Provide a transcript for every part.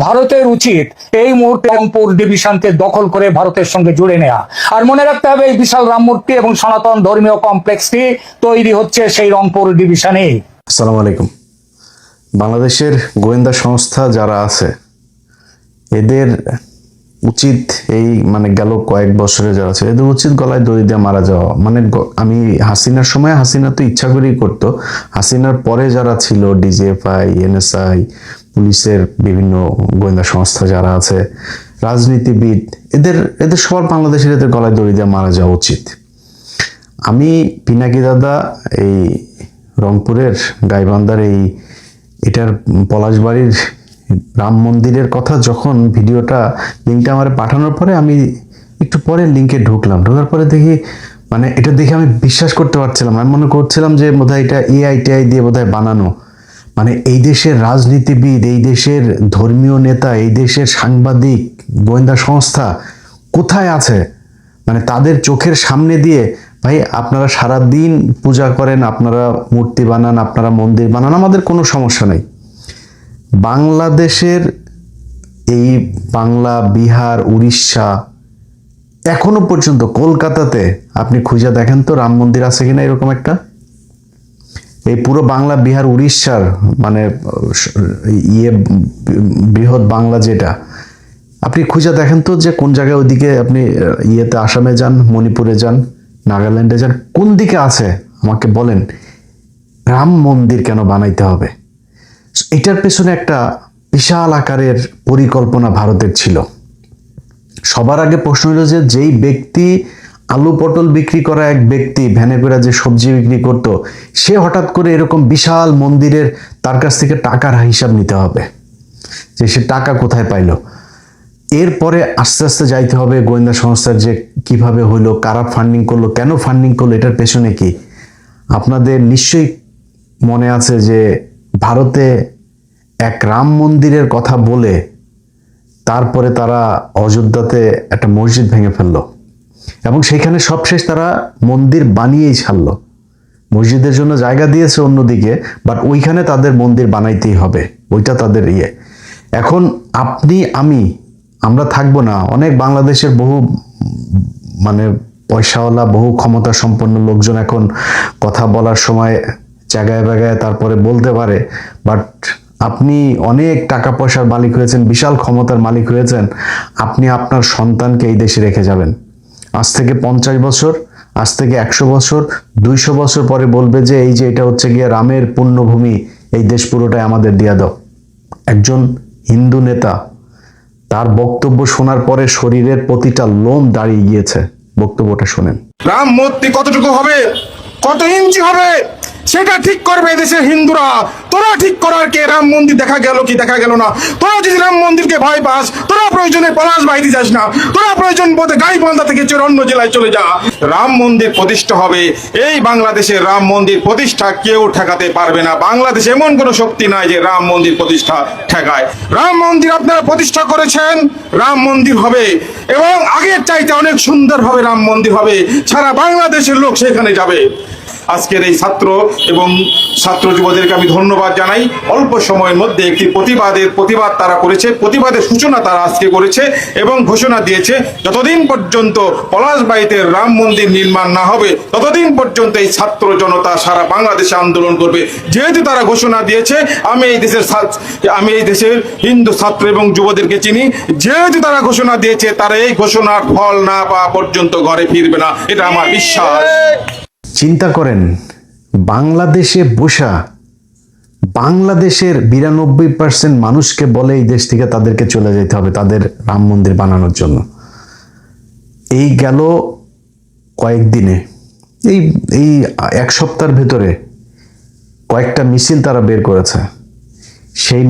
ভারতের উচিত এই মুহূর্তে রংপুর ডিভিশনকে দখল করে ভারতের সঙ্গে জুড়ে নেওয়া। আর মনে রাখতে হবে, এই বিশাল রাম মূর্তি এবং সনাতন ধর্মীয় কমপ্লেক্সটি তৈরি হচ্ছে সেই রংপুর ডিভিশনে। আসসালামু আলাইকুম। বাংলাদেশের গোয়েন্দা সংস্থা যারা আছে এদের উচিত এই গেল কয়েক বছরে যারা আছে এদের উচিত গলায় দড়ি দিয়ে মারা যাওয়া। আমি হাসিনার সময় হাসিনা তো ইচ্ছা করেই করতো, হাসিনার পরে যারা ছিল ডিজিএফআই, এনএসআই, পুলিশের বিভিন্ন গোয়েন্দা সংস্থা যারা আছে, রাজনীতিবিদ, এদের সবার বাংলাদেশের এদের গলায় দড়ি দিয়ে মারা যাওয়া উচিত। আমি পিনাকি দাদা এই রংপুরের গাইবান্ধার এটার পলাশবাড়ির রাম মন্দিরের কথা যখন ভিডিওটা লিঙ্কটা আমার পাঠানোর পরে আমি একটু পরে লিঙ্কে ঢোকার পরে দেখি এটা দেখে আমি বিশ্বাস করতে পারছিলাম। আমি মনে করছিলাম যে বোধহয় এটা এআই দিয়ে বোধহয় বানানো। এই দেশের রাজনীতিবিদ, এই দেশের ধর্মীয় নেতা, এই দেশের সাংবাদিক, গোয়েন্দা সংস্থা কোথায় আছে? তাদের চোখের সামনে দিয়ে, ভাই আপনারা সারা দিন পূজা করেন, আপনারা মূর্তি বানান, আপনারা মন্দির বানান, আমাদের কোনো সমস্যা নেই। বাংলাদেশের এই বাংলা, বিহার, উড়িষ্যা, এখনো পর্যন্ত কলকাতাতে আপনি খুঁজে দেখেন তো রাম মন্দির আছে কিনা এরকম একটা। এই পুরো বাংলা, বিহার, উড়িষ্যার বৃহৎ বাংলা যেটা, আপনি খুঁজে দেখেন তো যে কোন জায়গায় ওইদিকে আপনি আসামে যান, মণিপুরে যান, নাগাল্যান্ডে যান, কোন দিকে আছে আমাকে বলেন। রাম মন্দির কেন বানাইতে হবে? এটার পেছনে একটা বিশাল আকারের পরিকল্পনা ভারতের ছিল। সবার আগে প্রশ্ন হলো যে যেই ব্যক্তি আলু পটল বিক্রি করা এক ব্যক্তি ভ্যানে করে যে সবজি বিক্রি করত, সে হঠাৎ করে এরকম বিশাল মন্দিরের তার কাছ থেকে টাকার হিসাব নিতে হবে যে সে টাকা কোথায় পাইলো। এরপরে আস্তে আস্তে যাইতে হবে গোয়েন্দা সংস্থার যে কিভাবে হইলো, কারা ফান্ডিং করলো, কেন ফান্ডিং করলো, এটার পেছনে কি। আপনাদের নিশ্চয়ই মনে আছে যে ভারতে এক রাম মন্দিরের কথা বলে তারপরে তারা অযোধ্যাতে একটা মসজিদ ভেঙে ফেললো এবং সেখানে সবশেষ তারা মন্দির বানিয়েই ছাড়লো। মসজিদের জন্য জায়গা দিয়েছে অন্যদিকে, বাট ওইখানে তাদের মন্দির বানাইতেই হবে, ওইটা তাদের এখন আপনি আমরা থাকবো না। অনেক বাংলাদেশের বহু পয়সাওয়ালা, বহু ক্ষমতা সম্পন্ন লোকজন এখন কথা বলার সময় জায়গায় জায়গায় তারপরে বলতে পারে, বাট আপনি অনেক টাকা পয়সার মালিক হয়েছেন, বিশাল ক্ষমতার মালিক হয়েছেন, আপনি আপনার সন্তানকে এই দেশে রেখে যাবেন। আজ থেকে 50 বছর, আজ থেকে 100 বছর, 200 বছর পরে বলবে যে এই যে এটা হচ্ছে গিয়ে রামের পুণ্যভূমি, এই দেশ পুরোটাই আমাদের দিয়া দাও। একজন হিন্দু নেতা, তার বক্তব্য শোনার পরে শরীরের প্রতিটা লোম দাঁড়িয়ে গিয়েছে। বক্তব্যটা শোনেন। রাম মূর্তি কতটুকু হবে, কত ইঞ্চি হবে, সেটা ঠিক করবে এদেশের হিন্দুরা। তোরা ঠিক করার কে? রাম মন্দির দেখা গেল কি দেখা গেল না? তোরা যদি রাম মন্দিরকে ভয় পাস, তোরা প্রয়োজনে পলাশ বাইরে যাস না, তোরা প্রয়োজন বোধে গাইবান্ধা থেকে অন্য জেলায় চলে যা। রাম মন্দির প্রতিষ্ঠা হবে। এই বাংলাদেশের রাম মন্দির প্রতিষ্ঠা কেউ ঠেকাতে পারবে না। বাংলাদেশে এমন কোনো শক্তি নাই যে রাম মন্দির প্রতিষ্ঠা ঠেকায়। রাম মন্দির আপনারা প্রতিষ্ঠা করেছেন, রাম মন্দির হবে এবং আগের চাইতে অনেক সুন্দরভাবে রাম মন্দির হবে। সারা বাংলাদেশের লোক সেখানে যাবে। আজকের এই ছাত্র এবং ছাত্র যুবদেরকে আমি ধন্যবাদ জানাই। অল্প সময়ের মধ্যে একটি প্রতিবাদ তারা করেছে, প্রতিবাদের সূচনা তারা আজকে করেছে এবং ঘোষণা দিয়েছে যতদিন পর্যন্ত পলাশবাড়ীতে রাম মন্দির নির্মাণ না হবে ততদিন পর্যন্ত এই ছাত্র জনতা সারা বাংলাদেশে আন্দোলন করবে। যেহেতু তারা ঘোষণা দিয়েছে, আমি এই দেশের হিন্দু ছাত্র এবং যুবদেরকে চিনি, যেহেতু তারা ঘোষণা দিয়েছে, তারা এই ঘোষণার ফল না পাওয়া পর্যন্ত ঘরে ফিরবে না, এটা আমার বিশ্বাস। চিন্তা করেন, বাংলাদেশে বসা বাংলাদেশের 92% মানুষকে বলে এই দেশ থেকে তাদেরকে চলে যেতে হবে তাদের রাম মন্দির বানানোর জন্য। এই গেল কয়েকদিনে, এই এক সপ্তাহের ভেতরে কয়েকটা মিছিল তারা বের করেছে। সেই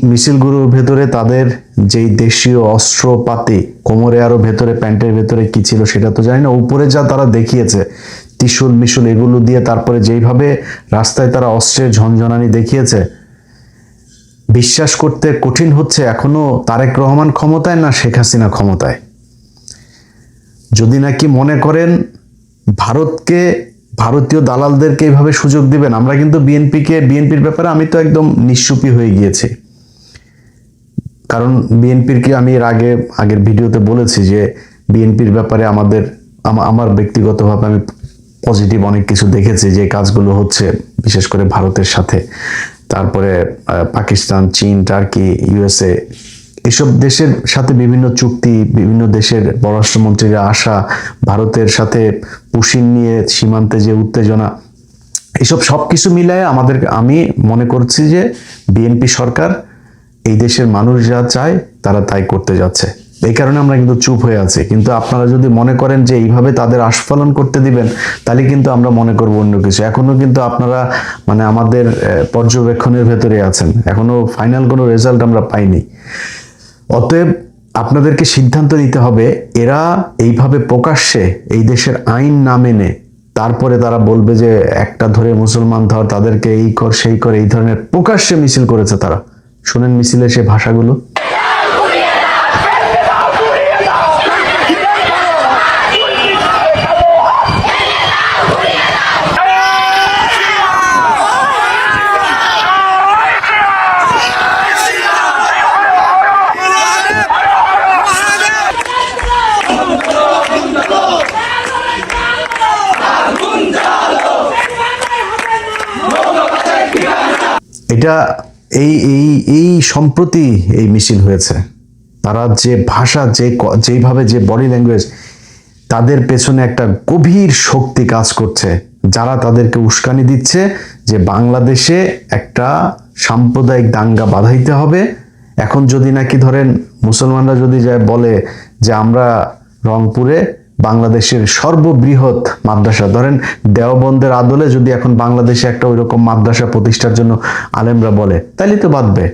মিছিলগুলোর ভেতরে তাদের যেই দেশীয় অস্ত্রপাতি, কোমরে আরো ভেতরে, প্যান্টের ভেতরে কি ছিল সেটা তো জানি না, উপরে যা তারা দেখিয়েছে ত্রিশূল মিশুল এগুলো দিয়ে, তারপরে যেইভাবে রাস্তায় তারা অস্ত্রের ঝনঝনানি দেখিয়েছে, বিশ্বাস করতে কঠিন হচ্ছে এখনো তারেক রহমান ক্ষমতায় না শেখ হাসিনা ক্ষমতায়। যদি নাকি মনে করেন ভারতকে, ভারতীয় দালালদেরকে এইভাবে সুযোগ দিবেন, আমরা কিন্তু বিএনপির ব্যাপারে আমি তো একদম নিশ্চুপি হয়ে গিয়েছি। কারণ বিএনপির কি আমি এর আগের ভিডিওতে বলেছি যে বিএনপির ব্যাপারে আমার ব্যক্তিগতভাবে আমি পজিটিভ অনেক কিছু দেখেছি যে কাজগুলো হচ্ছে, বিশেষ করে ভারতের সাথে, তারপরে পাকিস্তান, চীন, টার্কি, ইউএসএ, এসব দেশের সাথে বিভিন্ন চুক্তি, বিভিন্ন দেশের পররাষ্ট্রমন্ত্রীরা আসা, ভারতের সাথে পুশিন নিয়ে সীমান্তে যে উত্তেজনা, এসব সবকিছু মিলায় আমি মনে করছি যে বিএনপি সরকার এই দেশের মানুষ যা চায় তারা তাই করতে যাচ্ছে। এই কারণে আমরা কিন্তু চুপ হয়ে আছি। কিন্তু আপনারা যদি মনে করেন যে এইভাবে তাদের আস্ফালন করতে দিবেন, তাহলে কিন্তু আমরা মনে করব অন্য কিছু। এখনো কিন্তু আপনারা মানে আমাদের পর্যবেক্ষণের ভেতরে আছেন, এখনো ফাইনাল কোনো রেজাল্ট আমরা পাইনি। অতএব আপনাদেরকে সিদ্ধান্ত নিতে হবে, এরা এইভাবে প্রকাশ্যে এই দেশের আইন না মেনে তারপরে তারা বলবে যে একটা ধরে মুসলমান ধর, তাদেরকে এই কর সেই কর, এই ধরনের প্রকাশ্যে মিছিল করেছে তারা। শুনেন মিছিলের সে ভাষাগুলো। এটা এই সম্প্রতি এই মিছিল হয়েছে। তারা যে ভাষা, যেভাবে যে বডি ল্যাঙ্গুয়েজ, তাদের পেছনে একটা গভীর শক্তি কাজ করছে, যারা তাদেরকে উস্কানি দিচ্ছে যে বাংলাদেশে একটা সাম্প্রদায়িক দাঙ্গা বাঁধাইতে হবে। এখন যদি নাকি ধরেন মুসলমানরা যদি যায় বলে যে আমরা রংপুরে বাংলাদেশের সর্ববৃহৎ মাদ্রাসা, ধরেন দেওবন্দের আদলে যদি এখন বাংলাদেশে একটা ওইরকম মাদ্রাসা প্রতিষ্ঠার জন্য আলেমরা বলে, তাইলে তো বাঁধবে।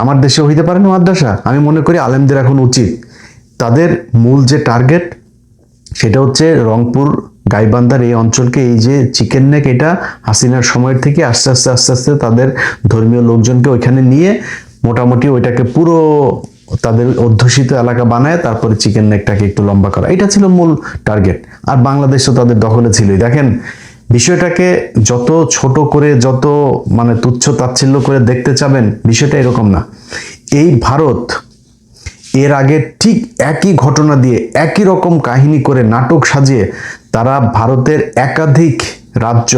আমার দেশে হইতে পারে না মাদ্রাসা। আমি মনে করি আলেমদের এখন উচিত তাদের মূল যে টার্গেট সেটা হচ্ছে রংপুর গাইবান্ধার এই অঞ্চলকে, এই যে চিকেন নেক, এটা হাসিনার সময়ের থেকে আস্তে আস্তে তাদের ধর্মীয় লোকজনকে ওইখানে নিয়ে মোটামুটি ওইটাকে পুরো তাদের অধ্যুষিত এলাকা বানায় তারপরে চিকেন নেকটাকে একটু লম্বা করা, এটা ছিল মূল টার্গেট। আর বাংলাদেশও তাদের দখলে ছিলই। দেখেন বিষয়টাকে যত ছোট করে, যত মানে তুচ্ছ তাচ্ছিল্য করে দেখতে চাবেন, বিষয়টা এরকম না। এই ভারত এর আগে ঠিক একই ঘটনা দিয়ে একই রকম কাহিনী করে নাটক সাজিয়ে তারা ভারতের একাধিক রাজ্য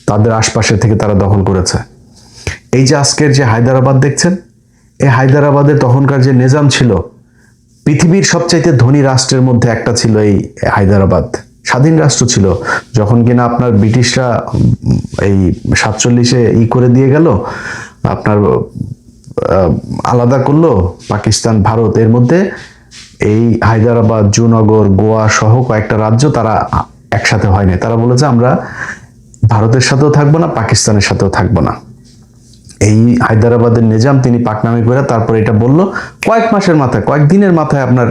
তাদের আশপাশে থেকে তারা দখল করেছে। এই যে আজকের যে হায়দ্রাবাদ দেখছেন, এই হায়দ্রাবাদে তখনকার যে নিজাম ছিল, পৃথিবীর সবচাইতে ধনী রাষ্ট্রের মধ্যে একটা ছিল এই হায়দ্রাবাদ। স্বাধীন রাষ্ট্র ছিল, যখন কিনা আপনার ব্রিটিশরা এই 47-এ করে দিয়ে গেল, আপনার আলাদা করলো পাকিস্তান ভারত, এর মধ্যে এই হায়দ্রাবাদ, জুনাগড়, গোয়া সহ কয়েকটা রাজ্য তারা একসাথে হয়নি। তারা বলেছে আমরা ভারতের সাথেও থাকবো না, পাকিস্তানের সাথেও থাকবো না। এই হায়দ্রাবাদের নিজাম তিনি পাকনামি করে তারপর এটা বলল কয়েক মাসের মাথায়, কয়েকদিনের মাথায় আপনার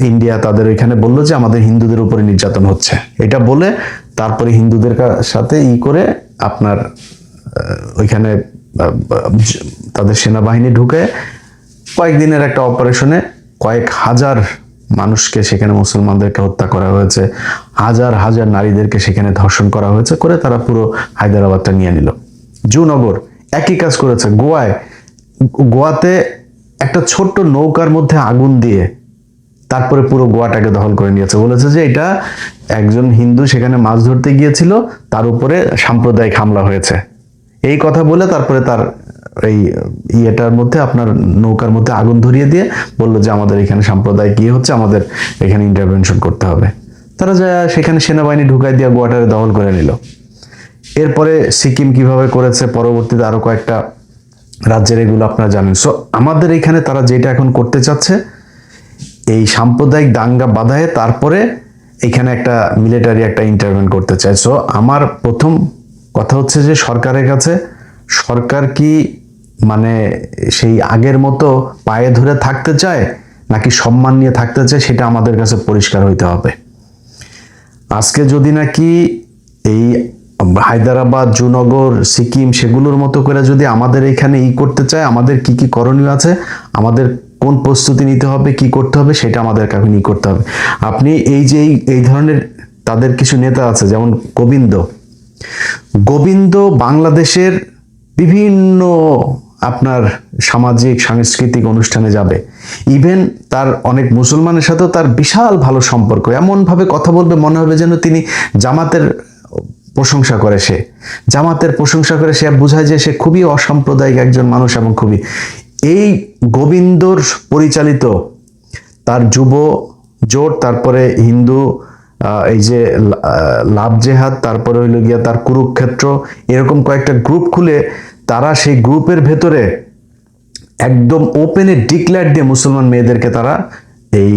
ইন্ডিয়া তাদের ওইখানে বললো যে আমাদের হিন্দুদের উপরে নির্যাতন হচ্ছে। এটা বলে তারপরে হিন্দুদের সাথে করে আপনার ওইখানে তাদের সেনাবাহিনী ঢুকে কয়েকদিনের একটা অপারেশনে কয়েক হাজার মানুষকে, সেখানে মুসলমানদেরকে হত্যা করা হয়েছে, হাজার হাজার নারীদেরকে সেখানে ধর্ষণ করা হয়েছে, করে তারা পুরো হায়দ্রাবাদটা নিয়ে নিল। জুনগর একই কাজ করেছে। গোয়াতে একটা ছোট্ট নৌকার মধ্যে আগুন দিয়ে তারপরে পুরো গোয়াটাকে দখল করে নিয়েছে। বলেছে যে এটা একজন হিন্দু সেখানে মাছ ধরতে গিয়েছিল, তার উপরে সাম্প্রদায়িক হামলা হয়েছে। এই কথা বলে তারপরে তার এই ইয়েটার মধ্যে, আপনার নৌকার মধ্যে আগুন ধরিয়ে দিয়ে বললো যে আমাদের এখানে সাম্প্রদায়িক ইয়ে হচ্ছে, আমাদের এখানে ইন্টারভেনশন করতে হবে। তারা যা সেখানে সেনাবাহিনী ঢুকাই দিয়ে গোয়াটারে দখল করে নিল। এরপরে সিকিম কিভাবে করেছে, পরবর্তীতে আরো কয়েকটা রাজ্যের, এগুলো আপনারা জানেন। সো আমাদের এখানে তারা যেটা এখন করতে চাচ্ছে, এই সাম্প্রদায়িক দাঙ্গা বাধায় তারপরে এখানে একটা মিলিটারি একটা ইন্টারভেন করতে চায়। সো আমার প্রথম কথা হচ্ছে যে সরকারের কাছে, সরকার কি মানে সেই আগের মতো পায়ে ধরে থাকতে চায় নাকি সম্মান নিয়ে থাকতে চায়, সেটা আমাদের কাছে পরিষ্কার হইতে হবে। আজকে যদি নাকি এই হায়দ্রাবাদ, জুনগর, সিকিম সেগুলোর মতো করে যদি আমাদের এখানে করতে চায়, আমাদের কি কি করণীয় আছে, আমাদের কোন প্রস্তুতি নিতে হবে, কি করতে হবে, সেটা আমাদের এখন করতে হবে। আপনি এই যে এই ধরনের তাদের কিছু নেতা আছে, যেমন গোবিন্দ বাংলাদেশের বিভিন্ন আপনার সামাজিক সাংস্কৃতিক অনুষ্ঠানে যাবে, ইভেন তার অনেক মুসলমানের সাথেও তার বিশাল ভালো সম্পর্ক, এমনভাবে কথা বলবে মনে হবে যেন তিনি জামাতের প্রশংসা করে, সে জামাতের প্রশংসা করে, সে বোঝায় যে সে খুবই অসাম্প্রদায়িক একজন মানুষ এবং খুবই এই গোবিন্দর পরিচালিত তার যুব জোট, তারপরে হিন্দু এই যে লাভ জেহাদ, তারপরে হইল গিয়া তার কুরুক্ষেত্র, এরকম কয়েকটা গ্রুপ খুলে তারা সেই গ্রুপের ভেতরে একদম ওপেনে ডিক্লেয়ার দিয়ে মুসলমান মেয়েদেরকে তারা এই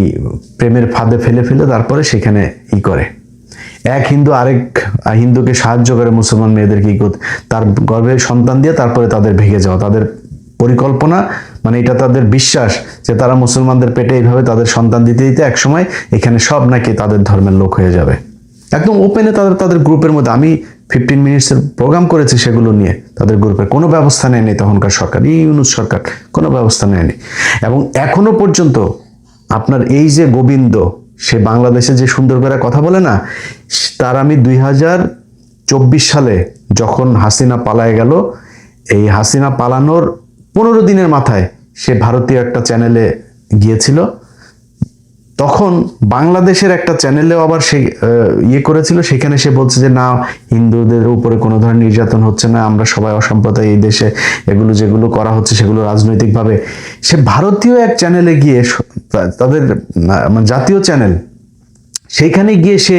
প্রেমের ফাঁদে ফেলে ফেলে তারপরে সেখানে করে। এক হিন্দু আরেক হিন্দুকে সাহায্য করে মুসলমান মেয়েদেরকে তার গর্ভে সন্তান দিয়ে তারপরে তাদের ভেঙে যাওয়া, তাদের পরিকল্পনা, মানে এটা তাদের বিশ্বাস যে তারা মুসলমানদের পেটে এইভাবে তাদের সন্তান দিতে দিতে একসময় এখানে সব নাকি তাদের ধর্মের লোক হয়ে যাবে। একদম ওপেনে তাদের গ্রুপের মধ্যে আমি 15 মিনিটসের প্রোগ্রাম করেছি সেগুলো নিয়ে। তাদের গ্রুপের কোনো ব্যবস্থা নেয়নি তখনকার সরকার, ইউনূস সরকার কোনো ব্যবস্থা নেয়নি। এবং এখনো পর্যন্ত আপনার এই যে গোবিন্দ, সে বাংলাদেশে যে সুন্দর করে কথা বলে না, তার আমি 2024 সালে যখন হাসিনা পালায় গেল, এই হাসিনা পালানোর 15 দিনের মাথায় সে ভারতীয় একটা চ্যানেলে গিয়েছিল, তখন বাংলাদেশের একটা চ্যানেলেও আবার সে করেছিল, সেখানে সে বলছে যে না, হিন্দুদের উপরে কোনো ধরনের নির্যাতন হচ্ছে না, আমরা সবাই অসাম্প্রদায়িক, এই দেশে এগুলো যেগুলো করা হচ্ছে সেগুলো রাজনৈতিকভাবে। সে ভারতীয় এক চ্যানেলে গিয়ে, তাদের জাতীয় চ্যানেল, সেইখানে গিয়ে সে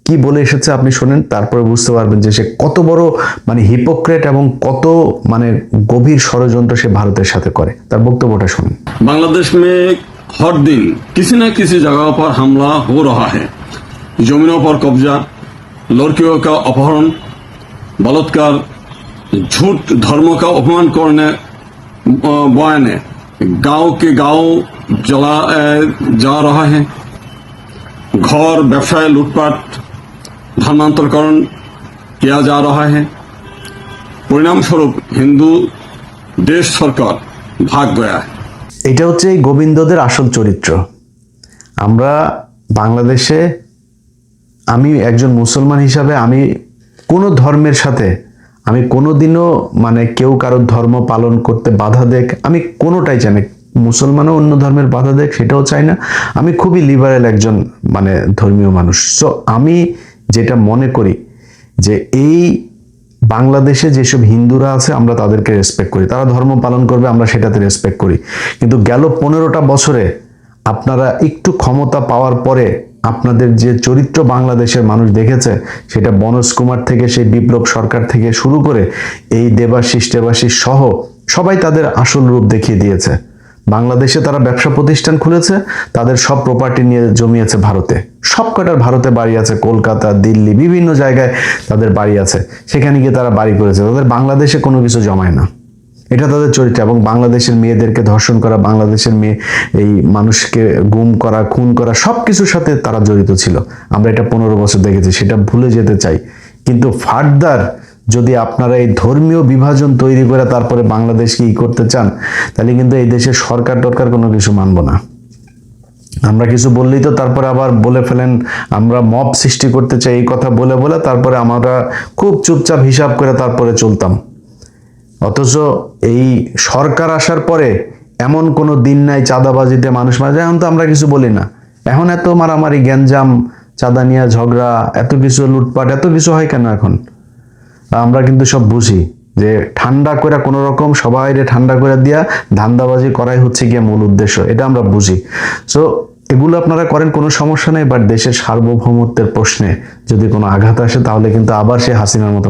কি বলে এসেছে আপনি শোনেন, তারপরে বুঝতে পারবেন যে সে কত বড় মানে হিপোক্রেট এবং কত মানে গভীর ষড়যন্ত্র সে ভারতের সাথে করে। তার বক্তব্যটা শুনুন। बांग्लादेश में हर दिन किसी न किसी जगह पर हमला हो रहा है। जमीनों पर कब्जा, लड़कियों का अपहरण, बलात्कार, झूठ धर्म का अपमान करने बयाने गांव के गांव जला जा रहा है। घर व्यवसाय लूटपाट धर्मांतरकरण किया जा रहा है। परिणाम स्वरूप हिंदू देश सरकार भाग गया है। এটা হচ্ছে এই গোবিন্দদের আসল চরিত্র। আমরা বাংলাদেশে, আমি একজন মুসলমান হিসাবে আমি কোনো ধর্মের সাথে আমি কোনোদিনও মানে কেউ কারোর ধর্ম পালন করতে বাধা দেখ, আমি কোনোটাই চাই না। মুসলমানও অন্য ধর্মের বাধা দেখ সেটাও চাই না। আমি খুবই লিবারেল একজন মানে ধর্মীয় মানুষ। সো আমি যেটা মনে করি যে এই বাংলাদেশে যেসব হিন্দুরা আছে আমরা তাদেরকে রেসপেক্ট করি, তারা ধর্ম পালন করবে আমরা সেটাতে রেসপেক্ট করি। কিন্তু গেল 15টা বছরে আপনারা একটু ক্ষমতা পাওয়ার পরে আপনাদের যে চরিত্র বাংলাদেশের মানুষ দেখেছে, সেটা বনজ কুমার থেকে সেই বিপ্লব সরকার থেকে শুরু করে এই দেবাশিস সহ সবাই তাদের আসল রূপ দেখিয়ে দিয়েছে। বাংলাদেশে তারা ব্যবসা প্রতিষ্ঠান খুলেছে, তাদের সব প্রপার্টি নিয়ে জমিয়েছে ভারতে, সব কটার ভারতে বাড়ি আছে, কলকাতা, দিল্লি, বিভিন্ন জায়গায় তাদের বাড়ি আছে, সেখানে গিয়ে তারা বাড়ি করেছে। তাদের বাংলাদেশে কোনো কিছু জমায় না, এটা তাদের চরিত্র। এবং বাংলাদেশের মেয়েদেরকে ধর্ষণ করা, বাংলাদেশের মেয়ে এই মানুষকে গুম করা, খুন করা, সব কিছুর সাথে তারা জড়িত ছিল। আমরা এটা 15 বছর দেখেছি, সেটা ভুলে যেতে চাই। কিন্তু ফার্দার যদি আপনারা এই ধর্মীয় বিভাজন তৈরি করে তারপরে বাংলাদেশকে করতে চান, তাহলে কিন্তু এই দেশের সরকার টরকার কোনো কিছু মানব না। আমরা কিছু বললেই তো তারপরে আবার বলে ফেলেন আমরা মব সৃষ্টি করতে চাই, এই কথা বলে বলে তারপরে আমরা খুব চুপচাপ হিসাব করে তারপরে চলতাম। অথচ এই সরকার আসার পরে এমন কোনো দিন নাই চাঁদাবাজিতে মানুষ মারা যায়। এখন তো আমরা কিছু বলি না, এখন এত মারামারি, গ্যাঞ্জাম, চাঁদা নিয়ে ঝগড়া, এত কিছু লুটপাট, এত কিছু হয় কেন এখন? আমরা কিন্তু সব বুঝি যে ঠান্ডা করে কোনো রকম সবাই ঠান্ডা করে দিয়া ধান্দাবাজি করাই হচ্ছে গিয়ে মূল উদ্দেশ্য, এটা আমরা বুঝি। সো এগুলো আপনারা করেন, কোনো সমস্যা নেই, বাট দেশের সার্বভৌমত্বের প্রশ্নে যদি কোনো আঘাত আসে তাহলে কিন্তু আবার সে হাসিনার মতো